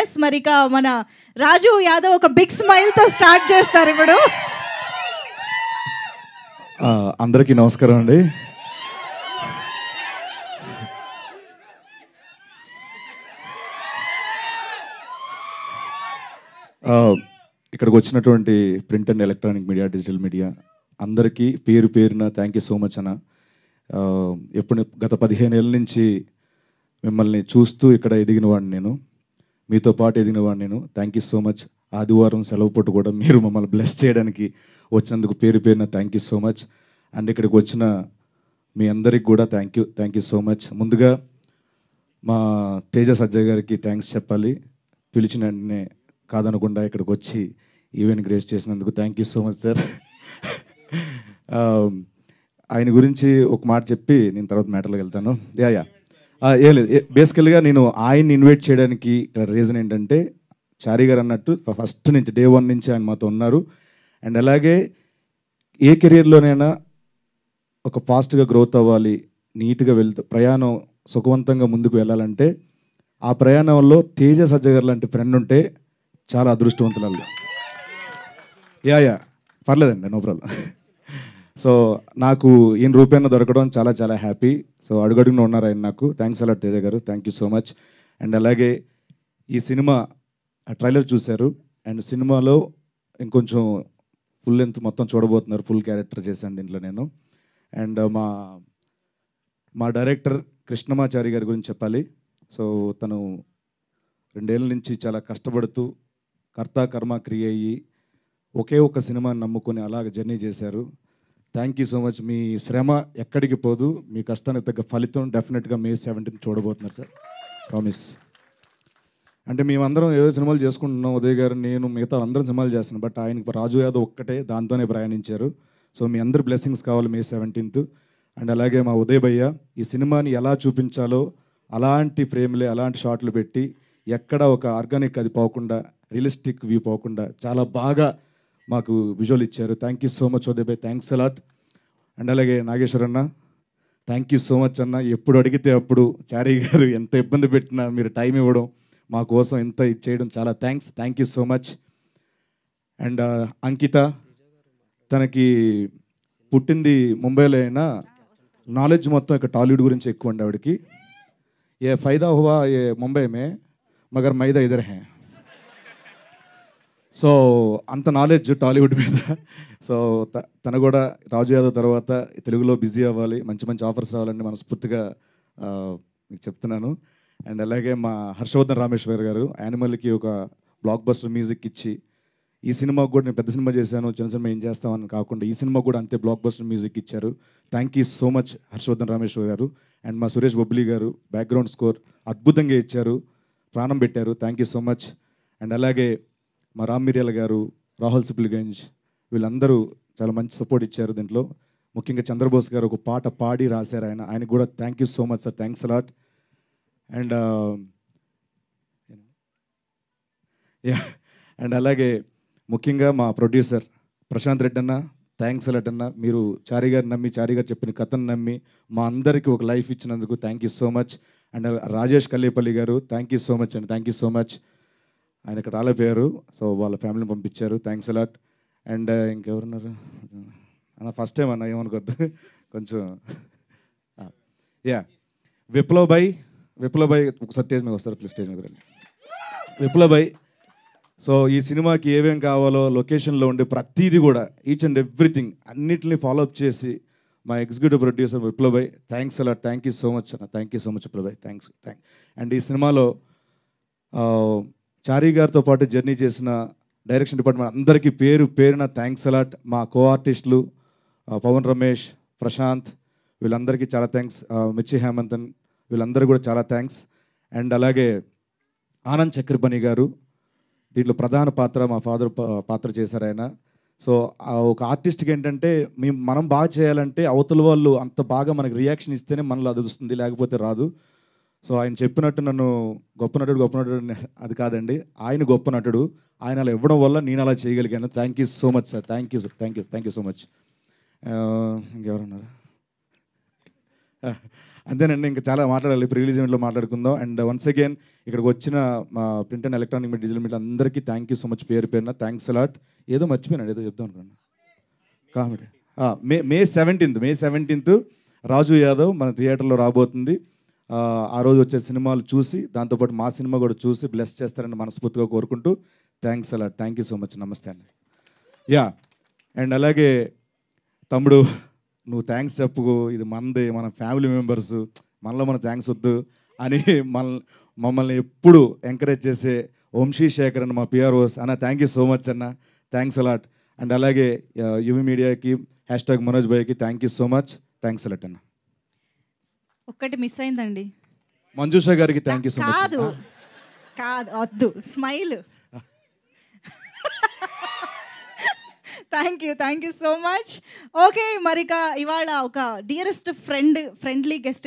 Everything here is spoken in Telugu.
ఎస్ మరిక మన రాజు యాదవ్ ఒక బిగ్ స్మైల్తో స్టార్ట్ చేస్తారు ఇప్పుడు. అందరికీ నమస్కారం అండి. ఇక్కడికి వచ్చినటువంటి print and electronic media, digital media అందరికీ పేరు పేరున థ్యాంక్ యూ సో మచ్ అన్న. ఎప్పుడు గత 15 ఏళ్ళ నుంచి మిమ్మల్ని చూస్తూ ఇక్కడ ఎదిగిన వాడిని నేను, మీతో పాటు ఎదిగిన వాడిని నేను. Thank you so much. ఆదివారం సెలవు పూట కూడా మీరు మమ్మల్ని బ్లెస్ చేయడానికి వచ్చినందుకు పేరు పేరున thank you so much. And ఇక్కడికి వచ్చిన మీ అందరికి కూడా థ్యాంక్ యూ సో మచ్. ముందుగా మా తేజ సజ్జయ్ గారికి థ్యాంక్స్ చెప్పాలి. పిలిచిన వెంటనే కాదనకుండా ఇక్కడికి వచ్చి ఈవెంట్ గ్రేస్ చేసినందుకు thank you so much sir. ఆయన గురించి ఒక మాట చెప్పి నేను తర్వాత మ్యాటర్లోకి వెళ్తాను. ఏం లేదు, బేసికల్గా నేను ఆయన్ని ఇన్వైట్ చేయడానికి రీజన్ ఏంటంటే, చారీ గారు అన్నట్టు ఫస్ట్ నుంచి డే 1 నుంచి ఆయన మాతో ఉన్నారు. అండ్ అలాగే ఏ కెరీర్లోనైనా ఒక ఫాస్ట్గా గ్రోత్ అవ్వాలి, నీట్గా ప్రయాణం సుఖవంతంగా ముందుకు వెళ్ళాలంటే ఆ ప్రయాణంలో తేజ సజ్జయ్ గారు లాంటి ఫ్రెండ్ ఉంటే చాలా అదృష్టవంతులు. పర్లేదండి, నో ప్రాబ్లం. సో నాకు ఈయన రూపాయన దొరకడం చాలా చాలా హ్యాపీ. సో అడుగడుగున ఉన్నారు ఆయన నాకు. థ్యాంక్స్ అలాట్ తేజ గారు, thank you so much. And అలాగే ఈ సినిమా ట్రైలర్ చూశారు, అండ్ సినిమాలో ఇంకొంచెం ఫుల్ లెంత్ మొత్తం చూడబోతున్నారు. ఫుల్ క్యారెక్టర్ చేశాను దీంట్లో నేను. అండ్ మా డైరెక్టర్ కృష్ణమాచారి గారి గురించి చెప్పాలి. సో తను 2 ఏళ్ళ నుంచి చాలా కష్టపడుతూ కర్త కర్మ క్రియ అయ్యి ఒకే ఒక సినిమాని నమ్ముకొని అలాగ జర్నీ చేశారు. Thank you so much. మీ శ్రమ ఎక్కడికి పోదు, మీ కష్టానికి తగ్గ ఫలితం డెఫినెట్గా May 17 చూడబోతున్నారు సార్, ప్రామిస్. అంటే మేమందరం ఏదో సినిమాలు చేసుకుంటున్నాం, ఉదయ్ గారు, నేను, మిగతా అందరం సినిమాలు చేస్తున్నాం. బట్ ఆయనకి రాజు యాదవ్ ఒక్కటే దాంతోనే ప్రయాణించారు. సో మీ అందరి బ్లెస్సింగ్స్ కావాలి May 17. అండ్ అలాగే మా ఉదయ్ భయ్య ఈ సినిమాని ఎలా చూపించాలో అలాంటి ఫ్రేమ్లే, అలాంటి షాట్లు పెట్టి ఎక్కడ ఒక ఆర్గానిక్ అది పోకుండా, రియలిస్టిక్ వ్యూ పోకుండా చాలా బాగా మాకు విజువల్ ఇచ్చారు. Thank you so much Uday భయ్, థ్యాంక్స్ అలాట్. అండ్ అలాగే నాగేశ్వర్ అన్న, థ్యాంక్ యూ సో మచ్ అన్న. ఎప్పుడు అడిగితే అప్పుడు చారీ గారు ఎంత ఇబ్బంది పెట్టినా మీరు టైం ఇవ్వడం, మా కోసం ఎంత ఇచ్చేయడం చాలా thank you so much. And Ankita, తనకి పుట్టింది ముంబైలో అయినా నాలెడ్జ్ మొత్తం ఇక్కడ టాలీవుడ్ గురించి ఎక్కువ అండి ఆవిడకి. ఏ ఫైదా హువా ఏ ముంబై మే మగర్ మైదా ఇదర్ హే. సో అంత నాలెడ్జ్ టాలీవుడ్ మీద. సో తను కూడా రాజు యాదవ్ తర్వాత తెలుగులో బిజీ అవ్వాలి, మంచి మంచి ఆఫర్స్ రావాలని మనస్ఫూర్తిగా మీకు చెప్తున్నాను. అండ్ అలాగే మా హర్షవర్ధన్ రామేశ్వర్ గారు యానిమల్కి ఒక బ్లాక్ బస్టర్ మ్యూజిక్ ఇచ్చి, ఈ సినిమాకు కూడా నేను పెద్ద సినిమా చేశాను, చిన్న సినిమా ఏం చేస్తామని కాకుండా ఈ సినిమా కూడా అంతే బ్లాక్ బస్టర్ మ్యూజిక్ ఇచ్చారు. Thank you so much Harshavardhan Rameshwar గారు. అండ్ మా సురేష్ బొబ్లీ గారు బ్యాక్గ్రౌండ్ స్కోర్ అద్భుతంగా ఇచ్చారు, ప్రాణం పెట్టారు. Thank you so much. And అలాగే మా రామ్ మిర్యాల గారు, రాహుల్ సిప్లిగంజ్, వీళ్ళందరూ చాలా మంచి సపోర్ట్ ఇచ్చారు దీంట్లో. ముఖ్యంగా చంద్రబోస్ గారు ఒక పాట పాడి రాశారు, ఆయనకు కూడా thank you so much sir, thanks a lot. And and అలాగే ముఖ్యంగా మా ప్రొడ్యూసర్ ప్రశాంత్ రెడ్డి అన్న, థ్యాంక్స్ అలాట్ అన్న. మీరు చారీ గారు నమ్మి, చారీ గారు చెప్పిన కథను నమ్మి మా అందరికీ ఒక లైఫ్ ఇచ్చినందుకు thank you so much. And Rajesh Kallepalli గారు, థ్యాంక్ యూ సో మచ్ అండి, థ్యాంక్ యూ సో మచ్. ఆయన ఇక్కడ రాలేపోయారు, సో వాళ్ళ ఫ్యామిలీని పంపించారు, థ్యాంక్స్ అలాట్. అండ్ ఇంకెవరున్నారు అన్న, ఫస్ట్ టైం అన్న ఏమనుకోద్దు కొంచెం. విప్లవ్ భాయ్ ఒకసారి స్టేజ్ మీద వస్తారు ప్లీజ్, స్టేజ్ మీద రండి. విప్లవ్ భాయ్, సో ఈ సినిమాకి ఏమేం కావాలో లొకేషన్లో ఉండి ప్రతిదీ కూడా ఈచ్ అండ్ ఎవ్రీథింగ్ అన్నిటిని ఫాలోఅప్ చేసి మా ఎగ్జిక్యూటివ్ ప్రొడ్యూసర్ విప్లవ్ భాయ్, thanks a lot, thank you so much అన్న, thank you so much Viplav భాయ్, థ్యాంక్స్. అండ్ ఈ సినిమాలో చారీ గారితో పాటు జర్నీ చేసిన డైరెక్షన్ డిపార్ట్మెంట్ అందరికీ పేరు పేరున థ్యాంక్స్ అలాట్. మా కో ఆర్టిస్టులు పవన్ రమేష్, ప్రశాంత్, వీళ్ళందరికీ చాలా థ్యాంక్స్. మిర్చి హేమంతన్, వీళ్ళందరూ కూడా చాలా థ్యాంక్స్. అండ్ అలాగే ఆనంద్ చక్రపణి గారు దీంట్లో ప్రధాన పాత్ర, మా ఫాదర్ పాత్ర చేశారు ఆయన. సో ఒక ఆర్టిస్ట్కి ఏంటంటే మనం బాగా చేయాలంటే అవతల వాళ్ళు అంత బాగా మనకి రియాక్షన్ ఇస్తేనే మనలో అది వస్తుంది, లేకపోతే రాదు. సో ఆయన చెప్పినట్టు నన్ను గొప్ప నటుడు అది కాదండి, ఆయన గొప్ప నటుడు, ఆయన అలా ఇవ్వడం వల్ల నేను అలా చేయగలిగాను. Thank you so much sir, thank you so much. ఇంకెవరున్నారు? అంతేనండి, ఇంకా చాలా మాట్లాడాలి, ప్రీ రిలీజ్ ఈవెంట్లో మాట్లాడుకుందాం. అండ్ వన్స్ అగైన్ ఇక్కడికి వచ్చిన మా print and electronic media, digital media అందరికీ థ్యాంక్ యూ సో మచ్, పేరు పేరున థ్యాంక్స్ అలాట్. ఏదో మర్చిపోయినాడు, ఏదో చెప్దాం అనుకున్నాను. కామెడీ మే 17th రాజు యాదవ్ మన థియేటర్లో రాబోతుంది. ఆ రోజు వచ్చే సినిమాలు చూసి దాంతోపాటు మా సినిమా కూడా చూసి బ్లెస్ చేస్తారని మనస్ఫూర్తిగా కోరుకుంటూ thanks a lot. Thank you so much. నమస్తే అండి. యా, అండ్ అలాగే తమ్ముడు నువ్వు థ్యాంక్స్ చెప్పుకో, ఇది మనది, మన ఫ్యామిలీ మెంబర్స్, మనలో మన థ్యాంక్స్ వద్దు అని మమ్మల్ని ఎప్పుడు ఎంకరేజ్ చేసే వంశీ శేఖర్ అన్న మా పిఆర్ఓస్ అన్న, థ్యాంక్ యూ సో మచ్ అన్న, థ్యాంక్స్ అలాట్. అండ్ అలాగే యువి మీడియాకి #మనోజ్ భాయ్కి thank you so much, thanks a lot అన్న. ఒక్కటి మిస్ అయిందండి, మంజుషా గారికి థ్యాంక్ యూ సో మచ్. కాదు కాదు వద్దు, smile. Thank you so much. Okay, మరి ఇవాళ ఒక డియరెస్ట్ ఫ్రెండ్లీ గెస్ట్